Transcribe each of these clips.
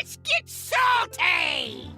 Let's get salty!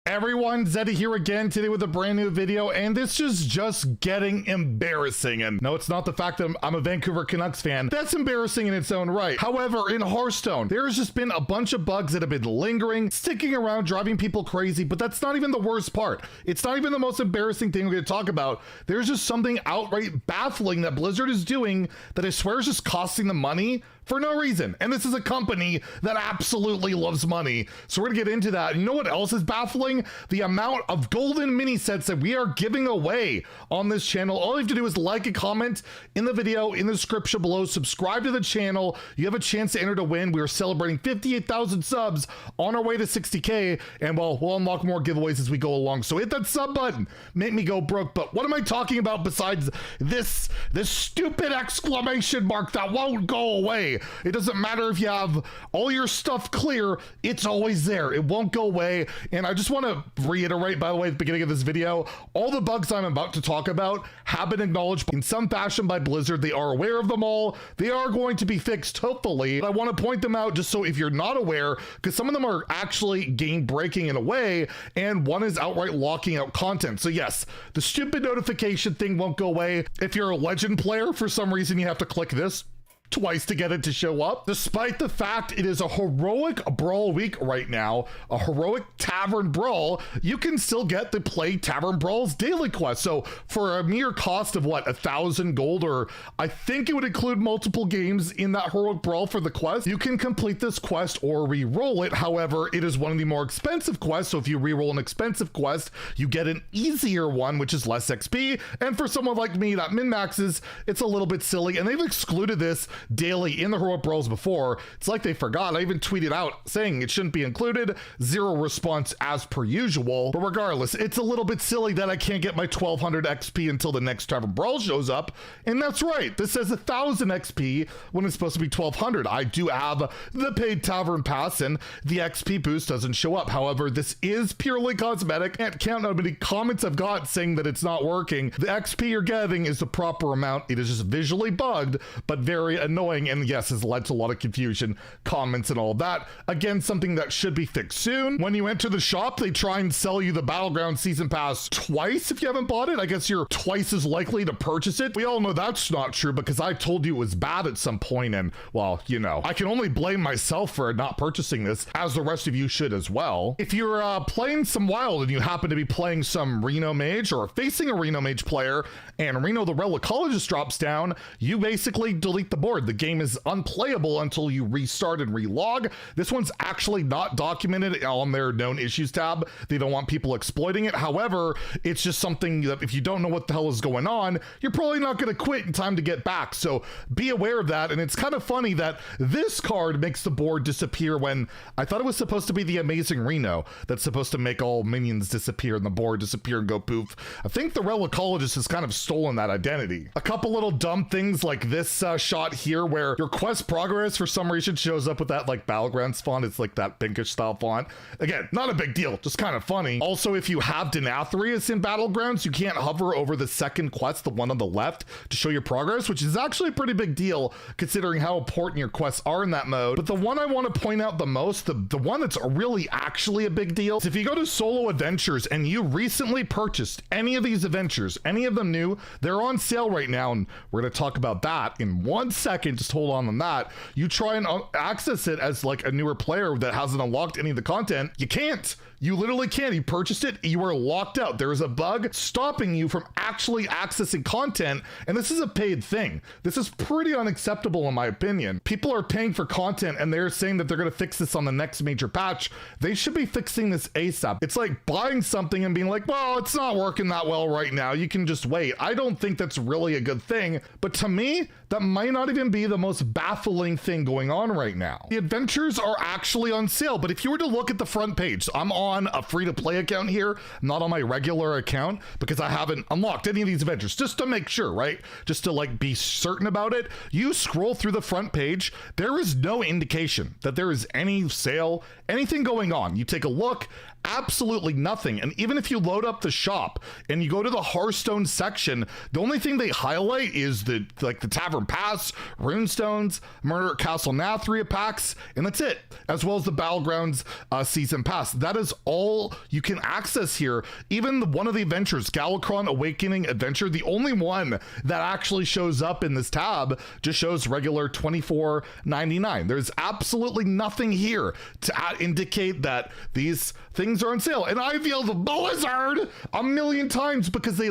Everyone, Zeddy here again today with a brand new video, and this is just getting embarrassing. And no, it's not the fact that I'm a Vancouver Canucks fan. That's embarrassing in its own right. However, in Hearthstone, there's just been a bunch of bugs that have been lingering, sticking around, driving people crazy, but that's not even the worst part. It's not even the most embarrassing thing we're going to talk about. There's just something outright baffling that Blizzard is doing that I swear is just costing them money for no reason. And this is a company that absolutely loves money. So we're gonna get into that. And you know what else is baffling? The amount of golden mini sets that we are giving away on this channel. All you have to do is like and comment in the video, in the description below, subscribe to the channel. You have a chance to enter to win. We are celebrating 58,000 subs on our way to 60K. And well, we'll unlock more giveaways as we go along. So hit that sub button, make me go broke. But what am I talking about besides this stupid exclamation mark that won't go away? It doesn't matter if you have all your stuff clear, it's always there. It won't go away. And I just want to reiterate, by the way, at the beginning of this video, all the bugs I'm about to talk about have been acknowledged in some fashion by Blizzard. They are aware of them all. They are going to be fixed, hopefully. But I want to point them out just so if you're not aware, because some of them are actually game breaking in a way, and one is outright locking out content. So yes, the stupid notification thing won't go away. If you're a legend player, for some reason you have to click this twice to get it to show up. Despite the fact it is a heroic brawl week right now, a heroic tavern brawl, you can still get the Play Tavern Brawls daily quest. So for a mere cost of what, 1,000 gold, or I think it would include multiple games in that heroic brawl for the quest, you can complete this quest or re-roll it. However, it is one of the more expensive quests. So if you re-roll an expensive quest, you get an easier one, which is less XP. And for someone like me that min-maxes, it's a little bit silly. And they've excluded this daily in the heroic brawls before. It's like they forgot. I even tweeted out saying it shouldn't be included. Zero response as per usual. But regardless, it's a little bit silly that I can't get my 1200 XP until the next Tavern Brawl shows up. And that's right. This says 1,000 XP when it's supposed to be 1200. I do have the paid Tavern Pass and the XP boost doesn't show up. However, this is purely cosmetic. Can't count how many comments I've got saying that it's not working. The XP you're getting is the proper amount. It is just visually bugged, but very annoying, and yes, has led to a lot of confusion, comments, and all that. Again, something that should be fixed soon. When you enter the shop, they try and sell you the Battlegrounds season pass twice if you haven't bought it. I guess you're twice as likely to purchase it. We all know that's not true because I told you it was bad at some point, and well, you know, I can only blame myself for not purchasing this, as the rest of you should as well. If you're playing some Wild and you happen to be playing some Reno Mage or facing a Reno Mage player and Reno the Relicologist drops down, you basically delete the board. The game is unplayable until you restart and relog. This one's actually not documented on their known issues tab. They don't want people exploiting it. However, it's just something that if you don't know what the hell is going on, you're probably not going to quit in time to get back. So be aware of that. And it's kind of funny that this card makes the board disappear when I thought it was supposed to be the Amazing Reno that's supposed to make all minions disappear and the board disappear and go poof. I think the Relicologist has kind of stolen that identity. A couple little dumb things like this shot here where your quest progress for some reason shows up with that like Battlegrounds font. It's like that pinkish style font. Again, not a big deal, just kind of funny. Also, if you have Denathrius in Battlegrounds, you can't hover over the second quest, the one on the left, to show your progress, which is actually a pretty big deal considering how important your quests are in that mode. But the one I want to point out the most, the one that's really actually a big deal, is if you go to solo adventures and you recently purchased any of these adventures, any of them new, they're on sale right now, and we're going to talk about that in 1 second. Just hold on that. You try and access it as like a newer player that hasn't unlocked any of the content, you can't. You literally can't. You purchased it, you are locked out. There is a bug stopping you from actually accessing content, and this is a paid thing. This is pretty unacceptable in my opinion. People are paying for content and they're saying that they're going to fix this on the next major patch. They should be fixing this ASAP. It's like buying something and being like, well, it's not working that well right now, you can just wait. I don't think that's really a good thing, but to me, that might not even be the most baffling thing going on right now. The adventures are actually on sale, but if you were to look at the front page, I'm on a free-to-play account here, not on my regular account, because I haven't unlocked any of these adventures, just to make sure, right? Just to like be certain about it. You scroll through the front page, there is no indication that there is any sale, anything going on. You take a look, absolutely nothing. And even if you load up the shop and you go to the Hearthstone section, the only thing they highlight is the tavern from Pass, Runestones, Murder at Castle Nathria packs, and that's it, as well as the Battlegrounds Season Pass. That is all you can access here. Even one of the adventures, Galakron Awakening Adventure, the only one that actually shows up in this tab, just shows regular $24.99. There's absolutely nothing here to indicate that these things are on sale. And I've yelled Blizzard a million times because they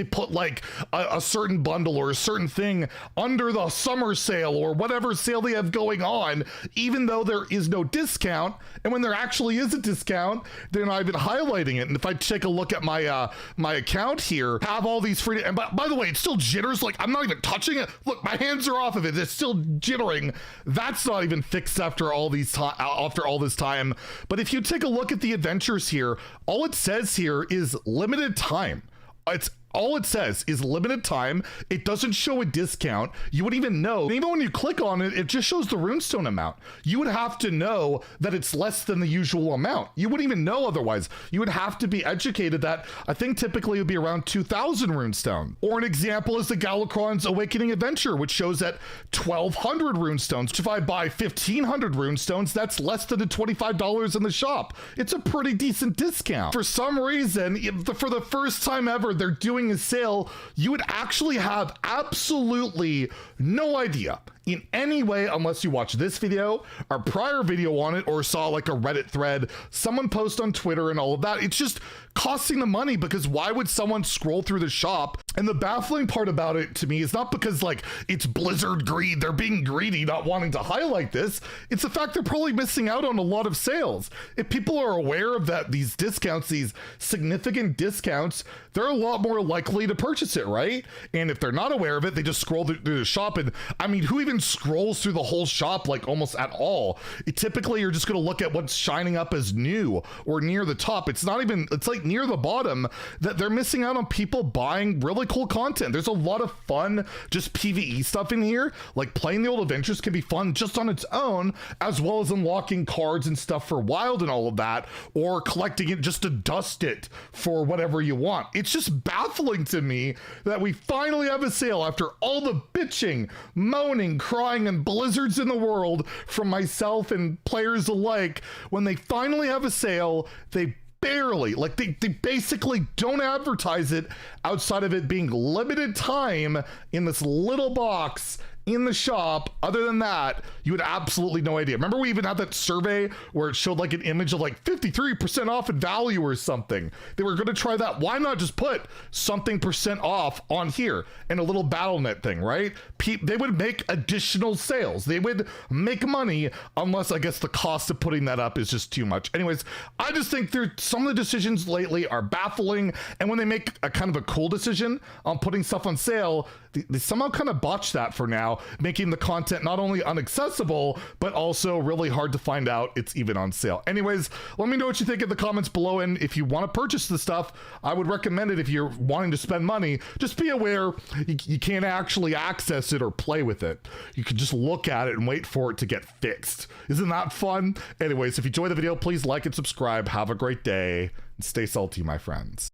put like a certain bundle or a certain thing under the summer sale or whatever sale they have going on, even though there is no discount. And when there actually is a discount, they're not even highlighting it. And if I take a look at my my account here, have all these free, and by the way, it still jitters. Like, I'm not even touching it. Look, my hands are off of it. It's still jittering. That's not even fixed after all this time. But if you take a look at the adventures here, all it says here is limited time. All it says is limited time. It doesn't show a discount. You wouldn't even know. And even when you click on it, it just shows the runestone amount. You would have to know that it's less than the usual amount. You wouldn't even know otherwise. You would have to be educated that I think typically it would be around 2,000 runestone. Or an example is the Galakron's Awakening Adventure, which shows at 1,200 runestones. If I buy 1,500 runestones, that's less than the $25 in the shop. It's a pretty decent discount. For some reason, for the first time ever, they're doing a sale you would actually have absolutely no idea in any way unless you watch this video, our prior video on it, or saw like a Reddit thread, someone post on Twitter and all of that. It's just costing the money, because why would someone scroll through the shop? And the baffling part about it to me is not because like it's Blizzard greed, they're being greedy, not wanting to highlight this. It's the fact they're probably missing out on a lot of sales. If people are aware of that, these discounts, these significant discounts, they're a lot more likely to purchase it, right? And if they're not aware of it, they just scroll through the shop. And I mean, who even scrolls through the whole shop like almost at all? Typically you're just going to look at what's shining up as new or near the top. It's not even, it's like near the bottom, that they're missing out on people buying really cool content. There's a lot of fun just PvE stuff in here. Like playing the old adventures can be fun just on its own, as well as unlocking cards and stuff for wild and all of that, or collecting it just to dust it for whatever you want. It's just baffling to me that we finally have a sale after all the bitching, moaning, crying, and blizzards in the world from myself and players alike. When they finally have a sale, they barely, like they basically don't advertise it outside of it being limited time in this little box in the shop. Other than that, you had absolutely no idea. Remember, we even had that survey where it showed like an image of like 53% off in value or something. They were going to try that. Why not just put something percent off on here and a little BattleNet thing, right? They would make additional sales. They would make money, unless I guess the cost of putting that up is just too much. Anyways, I just think some of the decisions lately are baffling. And when they make a kind of a cool decision on putting stuff on sale, they somehow kind of botch that for now, making the content not only inaccessible, but also really hard to find out it's even on sale. Anyways, let me know what you think in the comments below. And if you want to purchase the stuff, I would recommend it. If you're wanting to spend money, just be aware you can't actually access it or play with it. You can just look at it and wait for it to get fixed. Isn't that fun? Anyways, if you enjoyed the video, please like and subscribe. Have a great day and stay salty, my friends.